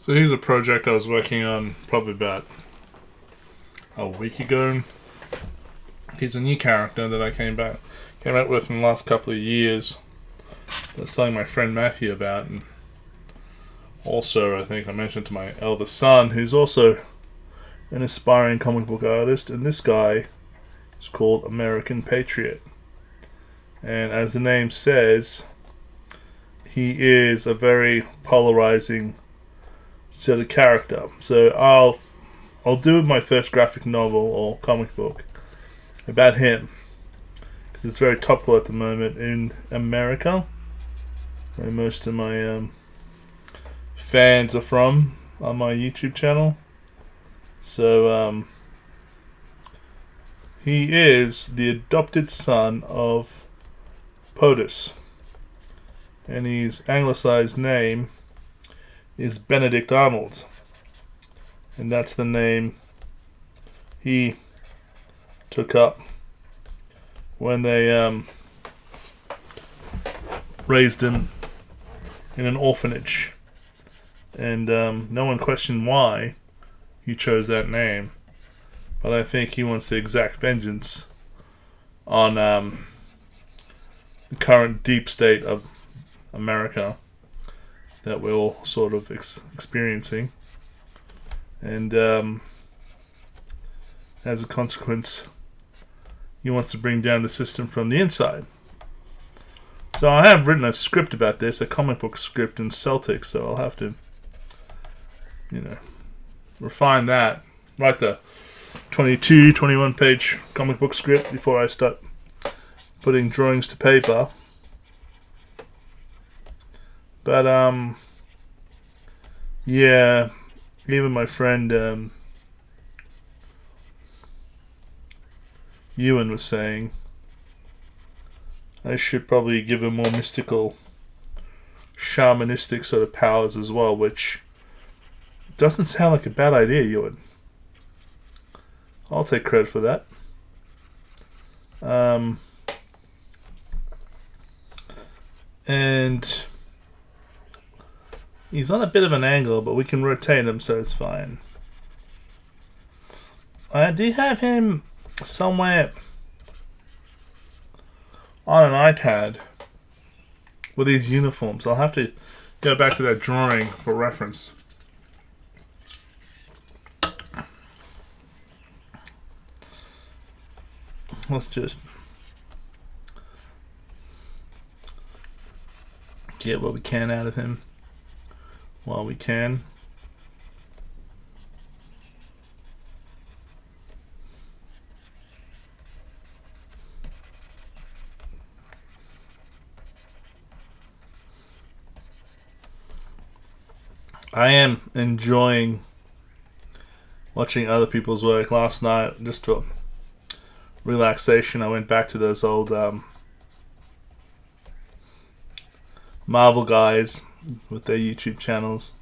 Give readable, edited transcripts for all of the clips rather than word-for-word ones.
So here's a project I was working on probably about a week ago. He's a new character that I came out with in the last couple of years. I was telling my friend Matthew about, and also I think I mentioned to my eldest son, who's also an aspiring comic book artist, and this guy is called American Patriot. And as the name says, he is a very polarizing sort of character. So I'll do my first graphic novel or comic book about him, because it's very topical at the moment in America, where most of my fans are from on my YouTube channel. So he is the adopted son of POTUS, and his anglicized name is Benedict Arnold, and that's the name he took up when they raised him in an orphanage, and no one questioned why he chose that name, but I think he wants to exact vengeance on the current deep state of America that we're all sort of experiencing, and as a consequence, he wants to bring down the system from the inside. So I have written a script about this, a comic book script in Celtic, so I'll have to, refine that, write the 22, 21 page comic book script before I start putting drawings to paper. But yeah, even my friend Ewan was saying I should probably give him more mystical, shamanistic sort of powers as well, which doesn't sound like a bad idea, Ewan. I'll take credit for that. And he's on a bit of an angle, but we can rotate him, so it's fine. I do have him somewhere on an iPad with these uniforms. I'll have to go back to that drawing for reference. Let's just get what we can out of him while we can. I am enjoying watching other people's work. Last night, just for relaxation, I went back to those old Marvel guys with their YouTube channels.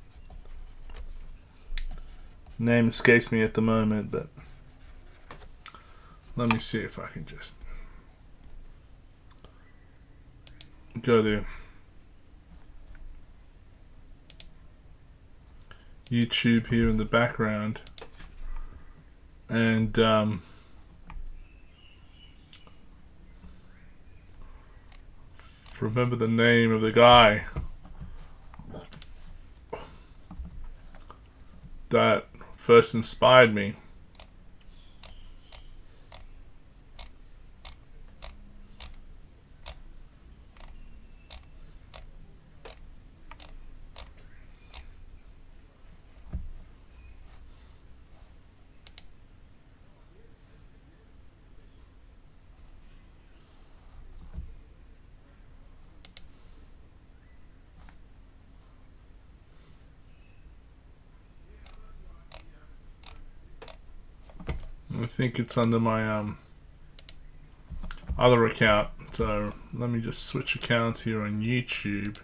Name escapes me at the moment, but let me see if I can just go to YouTube here in the background and remember the name of the guy that first inspired me. I think it's under my other account, so let me just switch accounts here on YouTube.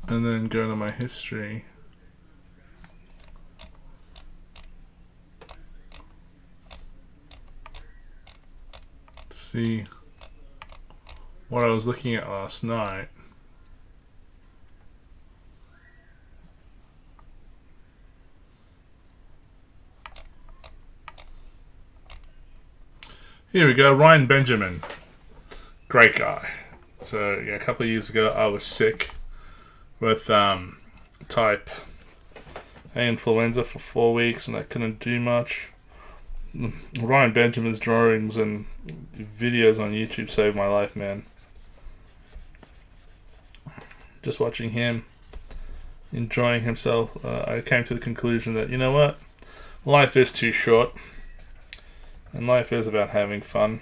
And then go to my history. See what I was looking at last night. Here we go, Ryan Benjamin. Great guy. So, yeah, a couple of years ago, I was sick with type A influenza for 4 weeks, and I couldn't do much. Ryan Benjamin's drawings and videos on YouTube saved my life, man. Just watching him enjoying himself, I came to the conclusion that, you know what? Life is too short. And life is about having fun.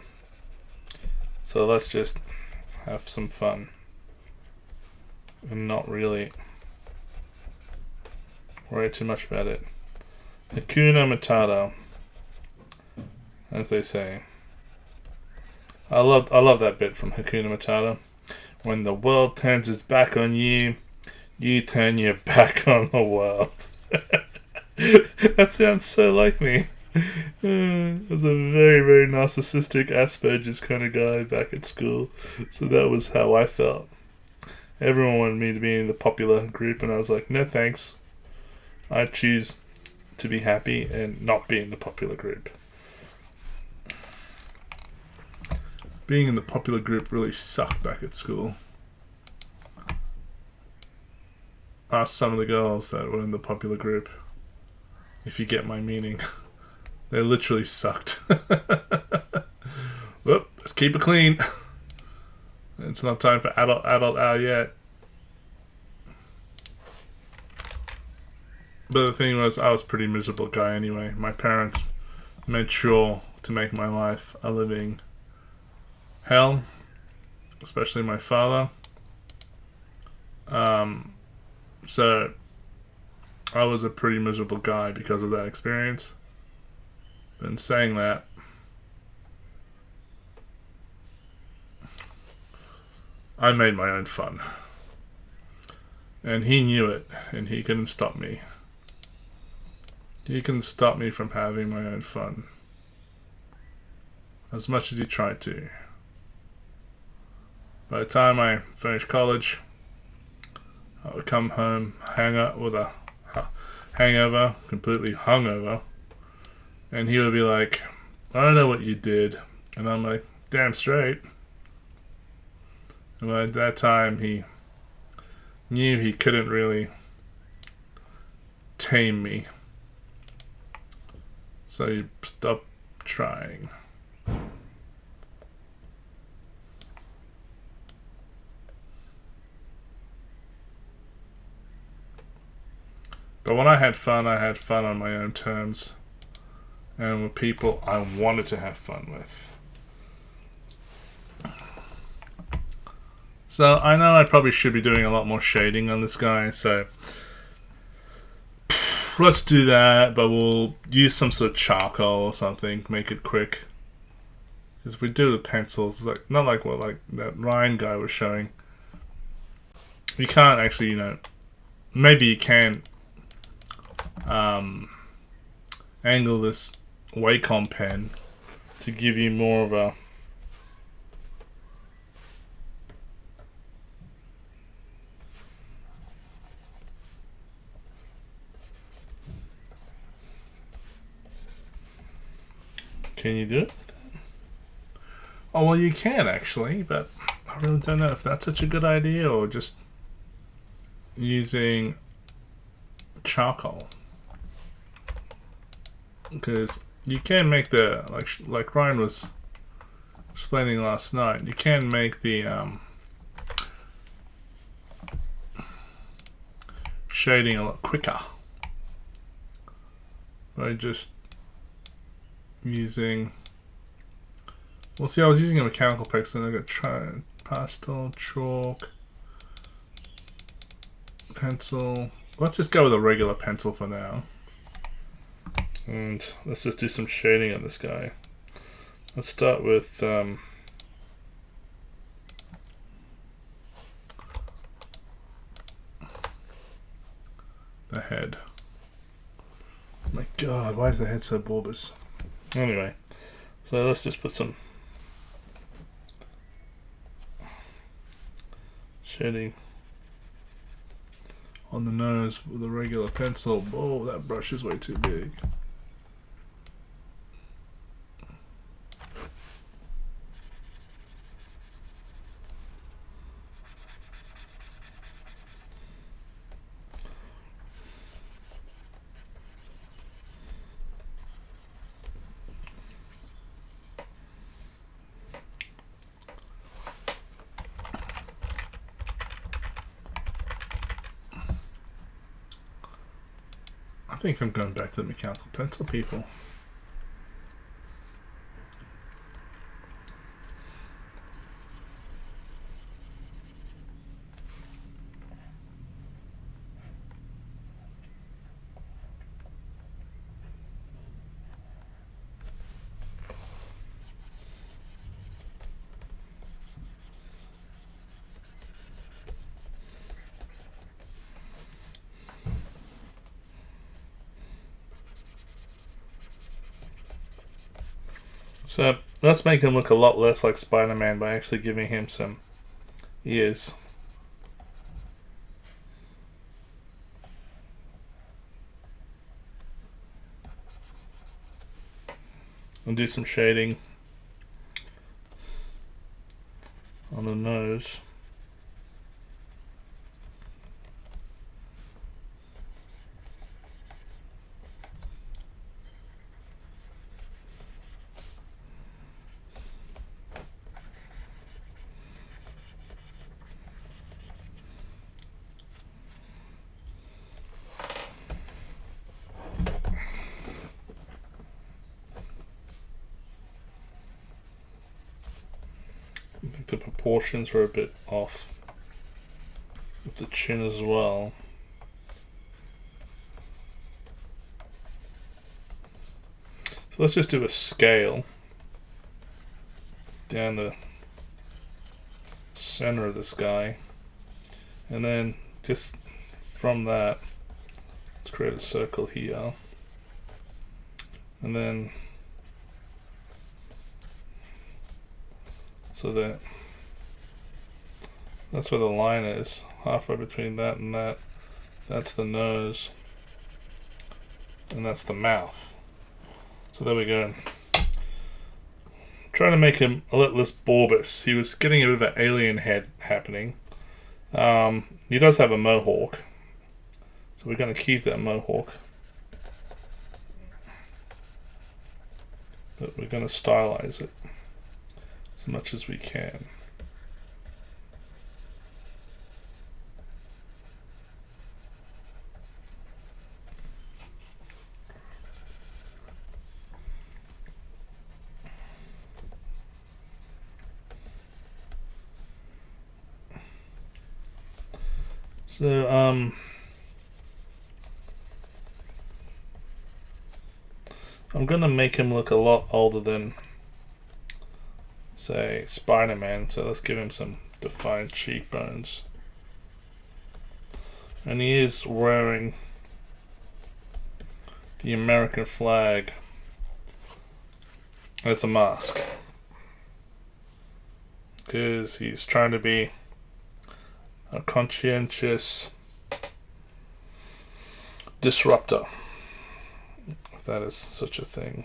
So let's just have some fun. And not really worry too much about it. Hakuna Matata, as they say. I love that bit from Hakuna Matata. When the world turns its back on you, you turn your back on the world. That sounds so like me. I was a very, very narcissistic Asperger's kind of guy back at school. So that was how I felt. Everyone wanted me to be in the popular group, and I was like, no thanks. I choose to be happy and not be in the popular group. Being in the popular group really sucked back at school. Ask some of the girls that were in the popular group, if you get my meaning. They literally sucked. Whoop, let's keep it clean. It's not time for adult hour yet. But the thing was, I was a pretty miserable guy anyway. My parents made sure to make my life a living hell, especially my father. So I was a pretty miserable guy because of that experience. And saying that, I made my own fun. And he knew it, and he couldn't stop me. He couldn't stop me from having my own fun. As much as he tried to. By the time I finished college, I would come home, hang out with a hangover, completely hungover. And he would be like, I don't know what you did. And I'm like, damn straight. And at that time, he knew he couldn't really tame me. So he stopped trying. But when I had fun on my own terms. And with people I wanted to have fun with. So I know I probably should be doing a lot more shading on this guy, so let's do that, but we'll use some sort of charcoal or something, make it quick. Because if we do it with pencils, it's like not like what that Ryan guy was showing. You can't actually, maybe you can angle this Wacom pen to give you more of a Can you do it? Oh, well, you can actually, but I really don't know if that's such a good idea or just using charcoal. Because you can make the, like Ryan was explaining last night, you can make the shading a lot quicker by just using, well, see, I was using a mechanical pencil and I got pastel, chalk, pencil. Let's just go with a regular pencil for now. And let's just do some shading on this guy. Let's start with the head. Oh my god, why is the head so bulbous? Anyway, so let's just put some shading on the nose with a regular pencil. Oh, that brush is way too big. I think I'm going back to the mechanical pencil, people. So let's make him look a lot less like Spider-Man by actually giving him some ears. And do some shading on the nose. I think the proportions are a bit off with the chin as well. So let's just do a scale down the center of this guy, and then just from that, let's create a circle here, and then so that's where the line is, halfway between that and that. That's the nose, and that's the mouth. So there we go. Trying to make him a little less bulbous. He was getting a bit of an alien head happening. He does have a mohawk, so we're going to keep that mohawk, but we're going to stylize it as much as we can. So I'm gonna make him look a lot older than, say, Spider-Man, so let's give him some defined cheekbones. And he is wearing the American flag. It's a mask, because he's trying to be a conscientious disruptor, if that is such a thing.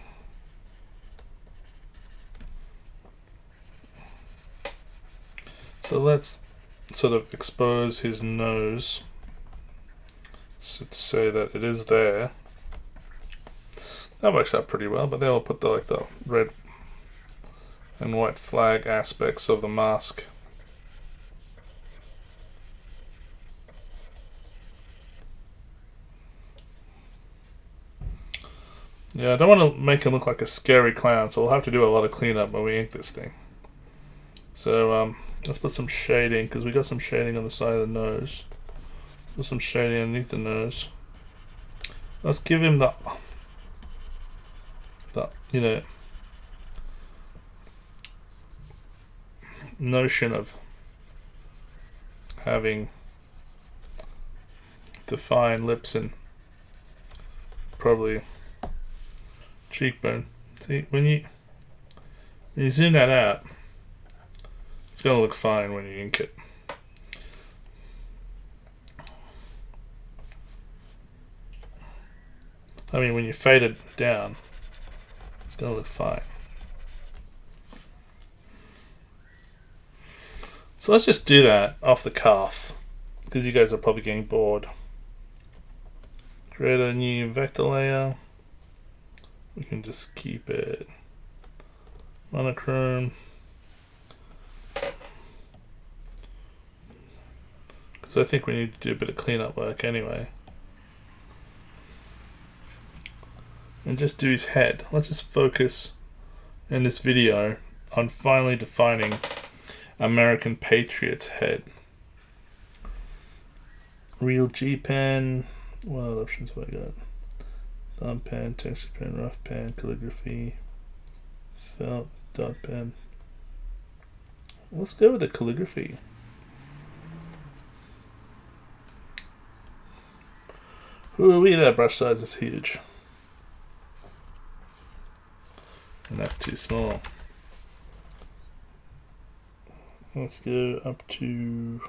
So let's sort of expose his nose, so to say that it is there. That works out pretty well, but then we'll put the red and white flag aspects of the mask. Yeah, I don't want to make him look like a scary clown, so we'll have to do a lot of cleanup when we ink this thing. So let's put some shading, because we got some shading on the side of the nose. Put some shading underneath the nose. Let's give him the notion of having defined lips and probably cheekbone. See, when you zoom that out, it's gonna look fine when you ink it. I mean, when you fade it down, it's going to look fine. So let's just do that off the cuff, because you guys are probably getting bored. Create a new vector layer. We can just keep it monochrome. Because I think we need to do a bit of cleanup work anyway. And just do his head. Let's just focus in this video on finally defining American Patriot's head. Real G pen. What other options have I got? Thumb pen, texture pen, rough pen, calligraphy, felt, dot pen. Let's go with the calligraphy. Ooh-wee, that brush size is huge. And that's too small. Let's go up to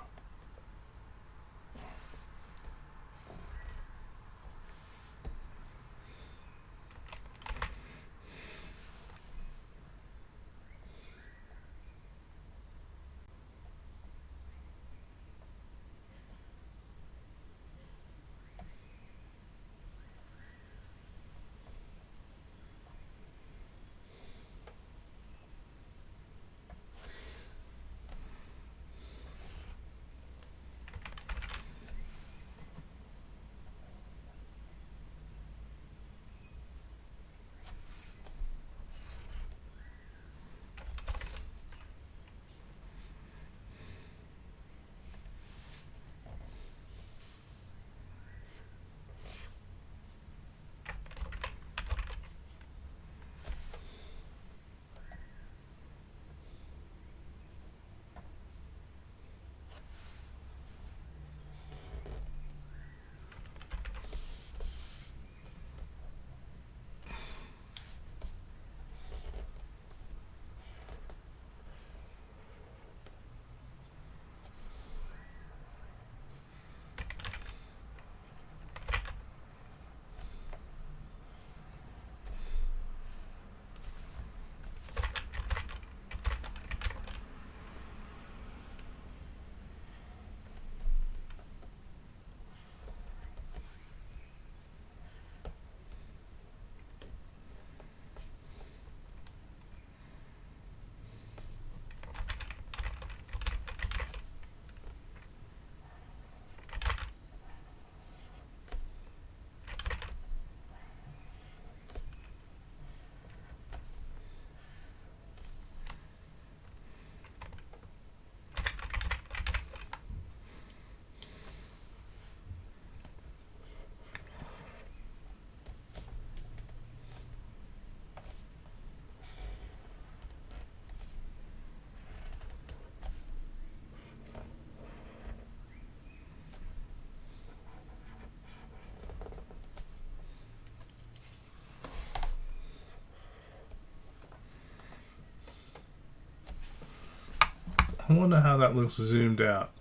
I wonder how that looks zoomed out.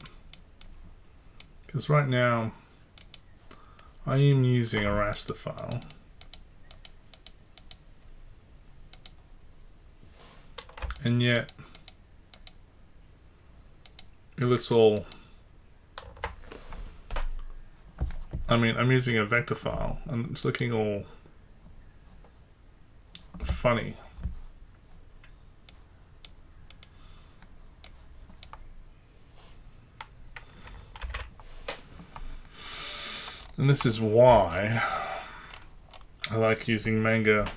Because right now, I am using a raster file. And yet, it looks all... I mean, I'm using a vector file, and it's looking all funny. And this is why I like using Manga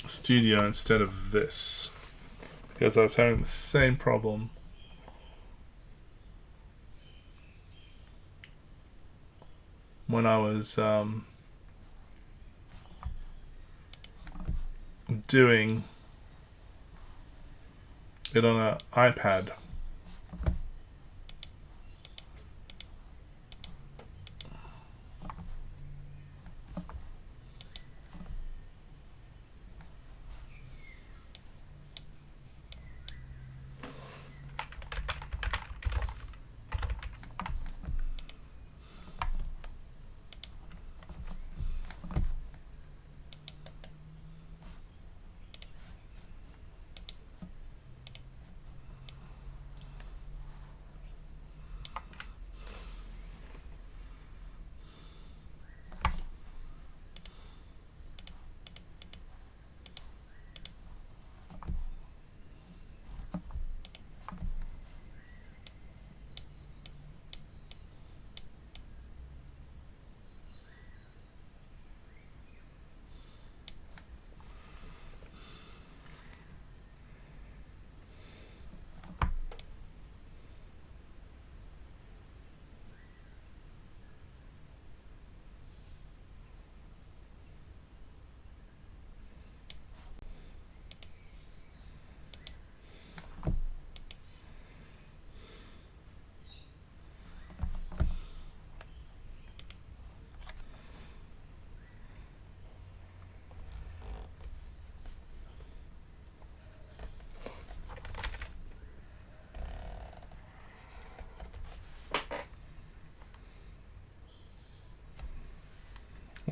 Studio instead of this, because I was having the same problem when I was doing it on an iPad.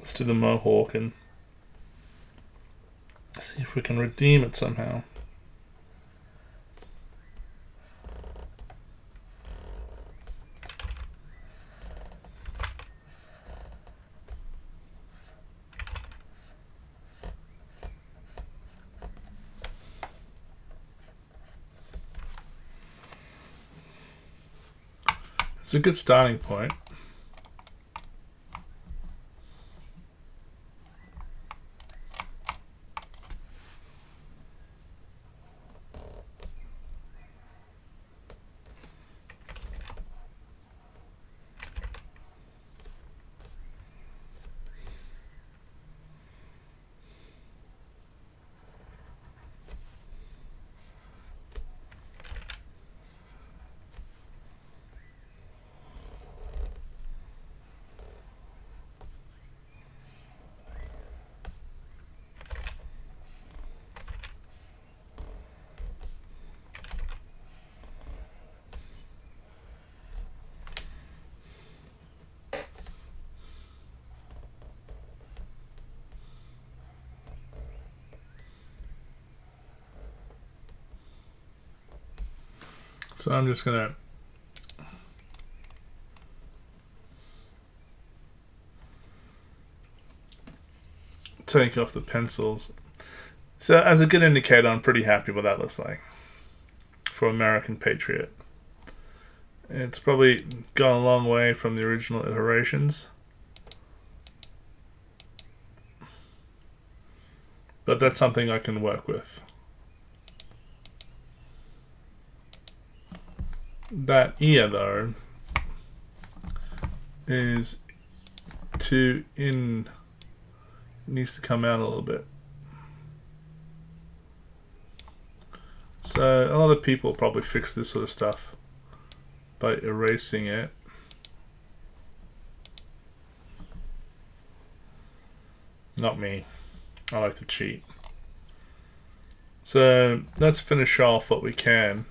Let's do the Mohawk and see if we can redeem it somehow. It's a good starting point. So I'm just going to take off the pencils. So as a good indicator, I'm pretty happy what that looks like for American Patriot. It's probably gone a long way from the original iterations. But that's something I can work with. That ear, though, is too in. It needs to come out a little bit. So a lot of people probably fix this sort of stuff by erasing it. Not me. I like to cheat. So let's finish off what we can.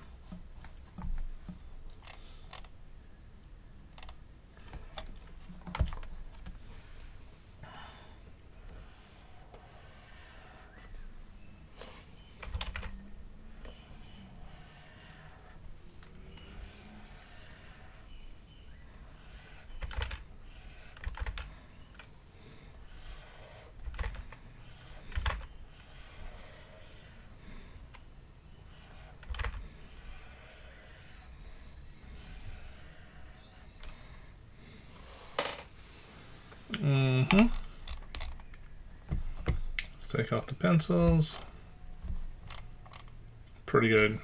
Let's take off the pencils. Pretty good.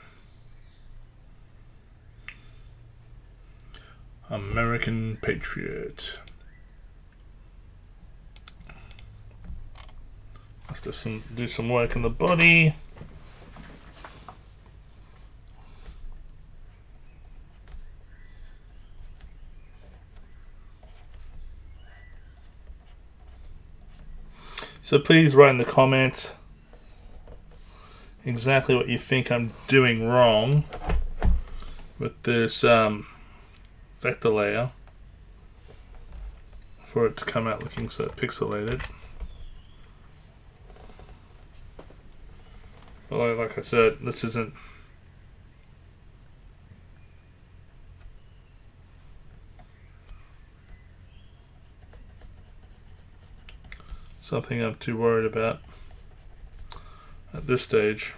American Patriot. Let's do some work in the body. So please write in the comments exactly what you think I'm doing wrong with this vector layer for it to come out looking so pixelated. But like I said, this isn't something I'm too worried about at this stage.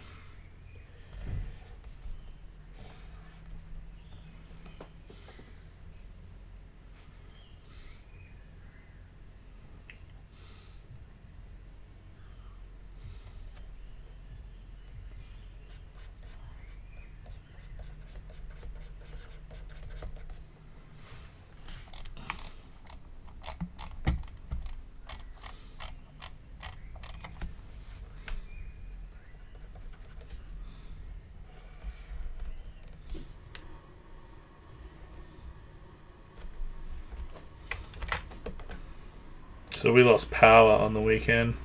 So we lost power on the weekend,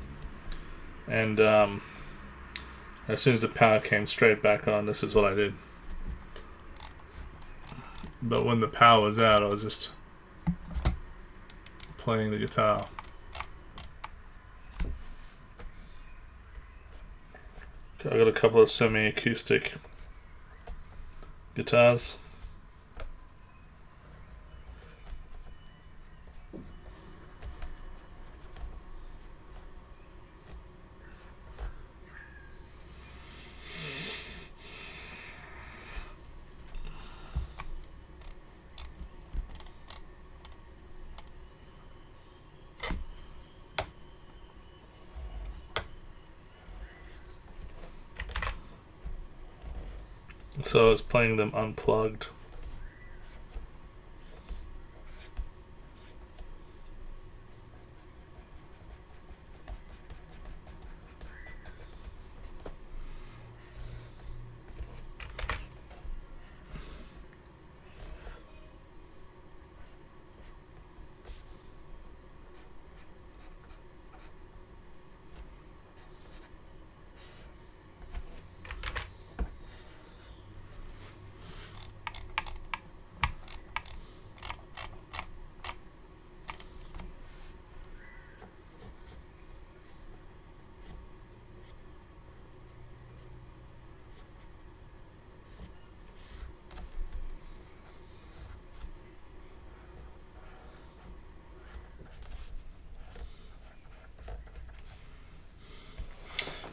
and as soon as the power came straight back on, this is what I did. But when the power was out, I was just playing the guitar. I got a couple of semi-acoustic guitars. So I was playing them unplugged.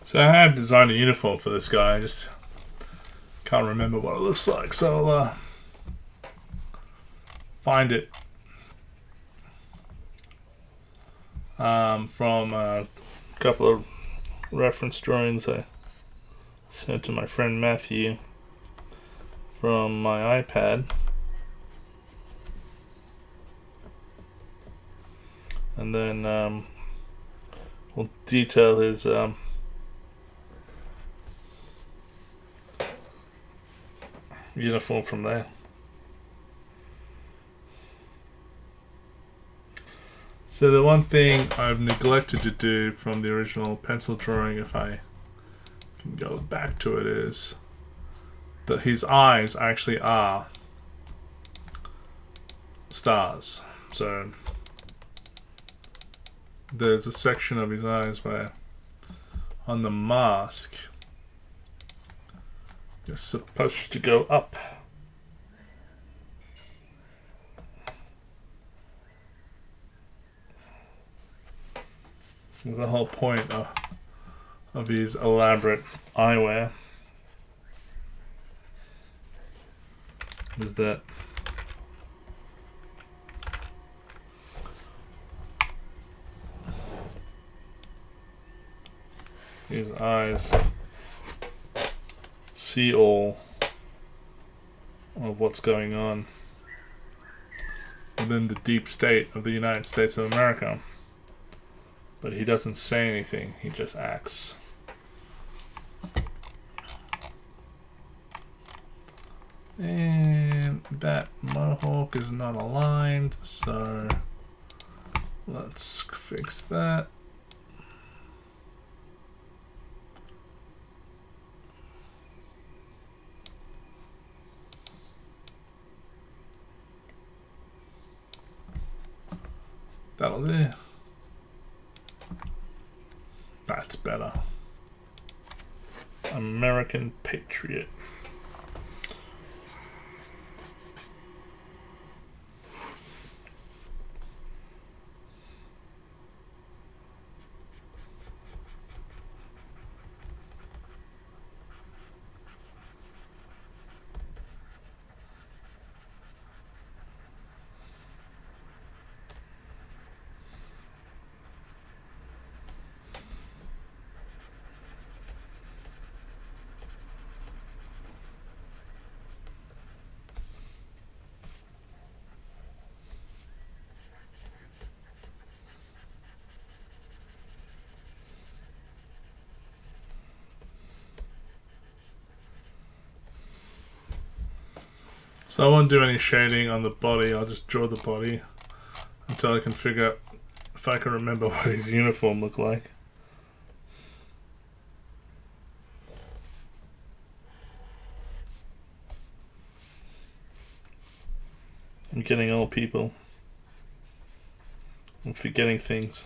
So I have designed a uniform for this guy. I just can't remember what it looks like. So I'll find it from a couple of reference drawings I sent to my friend Matthew from my iPad. And then we'll detail his uniform from there. So the one thing I've neglected to do from the original pencil drawing, if I can go back to it, is that his eyes actually are stars. So there's a section of his eyes where on the mask you're supposed to go up. The whole point of his elaborate eyewear is that his eyes see all of what's going on within the deep state of the United States of America. But he doesn't say anything, he just acts. And that mohawk is not aligned, so let's fix that. That'll do. That's better. American Patriot. So I won't do any shading on the body, I'll just draw the body until I can figure out if I can remember what his uniform looked like. I'm getting old, people. I'm forgetting things.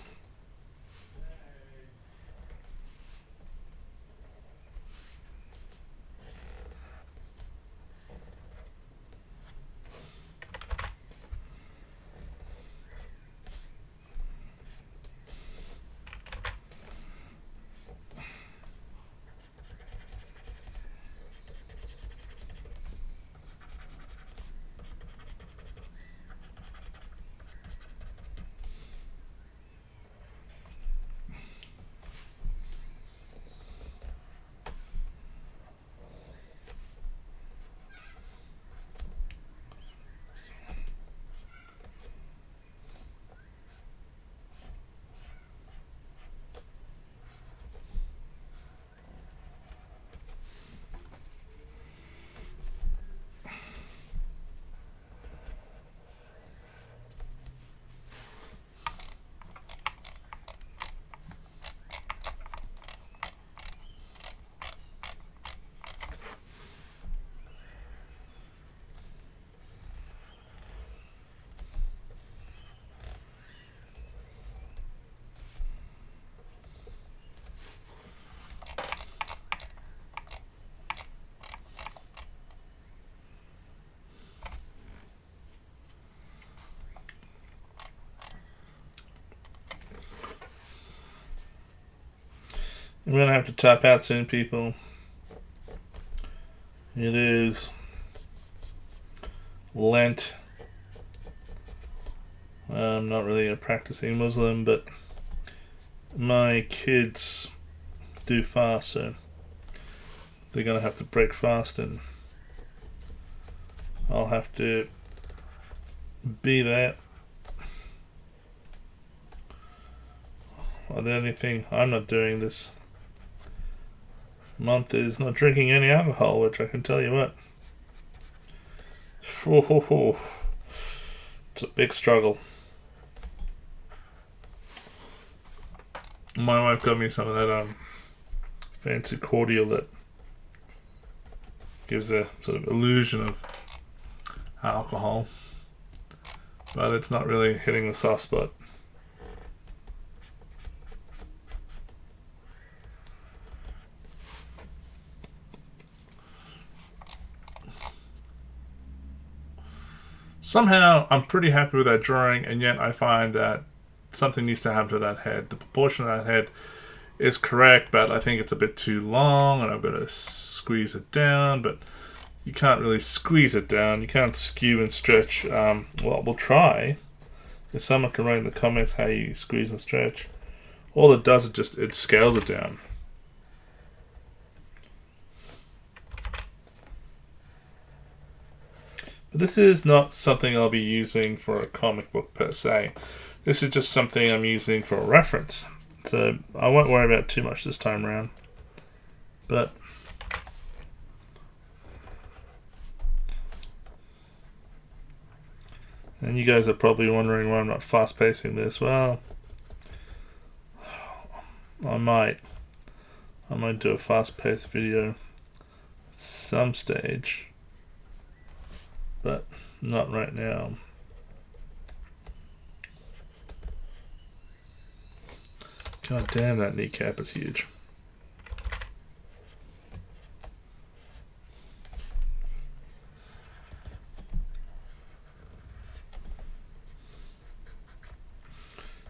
I'm going to have to tap out soon, people. It is Lent. I'm not really a practicing Muslim, but my kids do fast, so they're going to have to break fast, and I'll have to be there. Well, the only thing I'm not doing this month is not drinking any alcohol, which I can tell you what. It's a big struggle. My wife got me some of that fancy cordial that gives a sort of illusion of alcohol, but it's not really hitting the soft spot. Somehow, I'm pretty happy with that drawing, and yet I find that something needs to happen to that head. The proportion of that head is correct, but I think it's a bit too long, and I've got to squeeze it down, but you can't really squeeze it down. You can't skew and stretch. Well, we'll try. If someone can write in the comments how you squeeze and stretch. All it does is it scales it down. But this is not something I'll be using for a comic book per se. This is just something I'm using for a reference. So I won't worry about it too much this time around. But and you guys are probably wondering why I'm not fast pacing this. Well, I might do a fast paced video at some stage, but not right now. God damn, that kneecap is huge.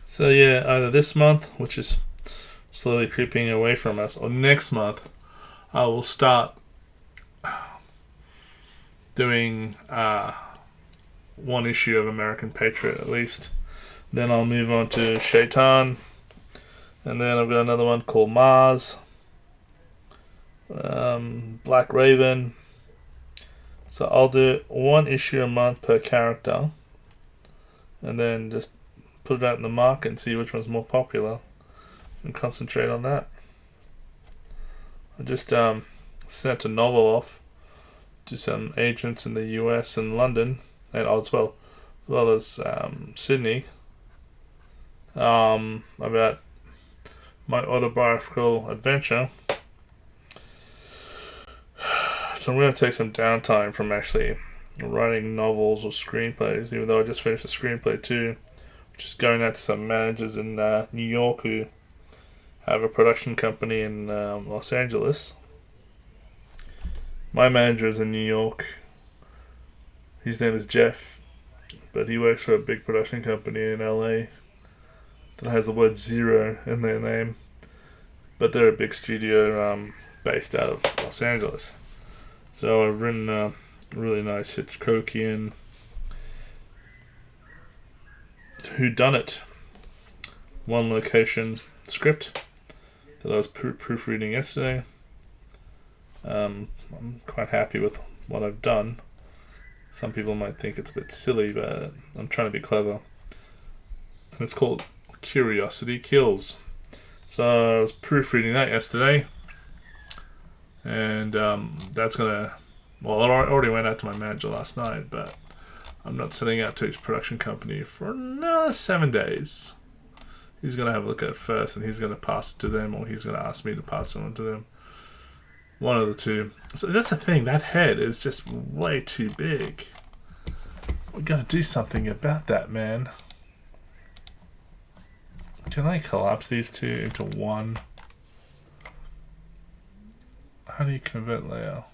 So yeah, either this month, which is slowly creeping away from us, or next month, I will start doing one issue of American Patriot at least. Then I'll move on to Shaitan. And then I've got another one called Mars. Black Raven. So I'll do one issue a month per character. And then just put it out in the market and see which one's more popular. And concentrate on that. I just sent a novel off to some agents in the US and London. And as well as Sydney. About my autobiographical adventure. So I'm going to take some downtime from actually writing novels or screenplays, even though I just finished a screenplay too, which is going out to some managers in New York who have a production company in Los Angeles. My manager is in New York. His name is Jeff, but he works for a big production company in LA that has the word zero in their name, but they're a big studio based out of Los Angeles. So I've written a really nice Hitchcockian whodunit, one location script that I was proofreading yesterday. I'm quite happy with what I've done. Some people might think it's a bit silly, but I'm trying to be clever. And it's called Curiosity Kills. So I was proofreading that yesterday, and that's gonna. Well, I already went out to my manager last night, but I'm not sending out to his production company for another 7 days. He's gonna have a look at it first, and he's gonna pass it to them, or he's gonna ask me to pass it on to them. One of the two. So that's the thing. That head is just way too big. We gotta do something about that, man. Can I collapse these two into one? How do you convert layout?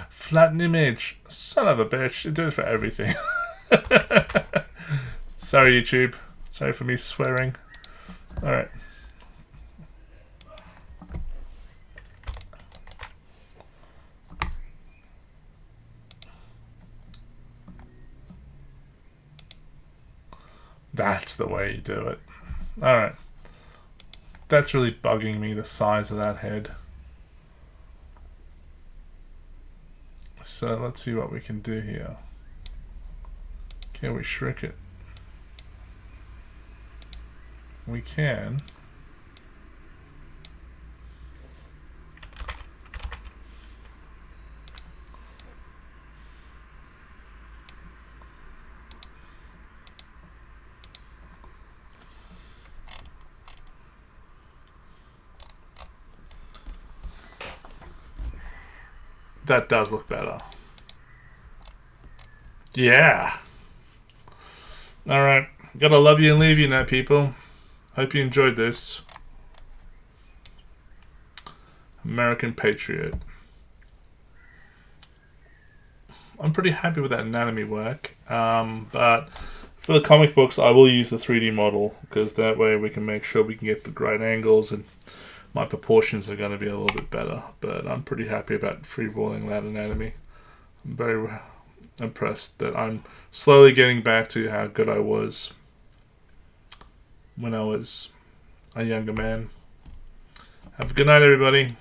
Flatten image. Son of a bitch. It did it for everything. Sorry, YouTube. Sorry for me swearing. Alright. That's the way you do it. Alright. That's really bugging me, the size of that head. So let's see what we can do here. Can we shrink it? We can. That does look better. Yeah. Alright. Gotta love you and leave you now, people. Hope you enjoyed this. American Patriot. I'm pretty happy with that anatomy work. But for the comic books, I will use the 3D model, because that way we can make sure we can get the great angles and my proportions are going to be a little bit better. But I'm pretty happy about freeballing that anatomy. I'm very impressed that I'm slowly getting back to how good I was when I was a younger man. Have a good night, everybody.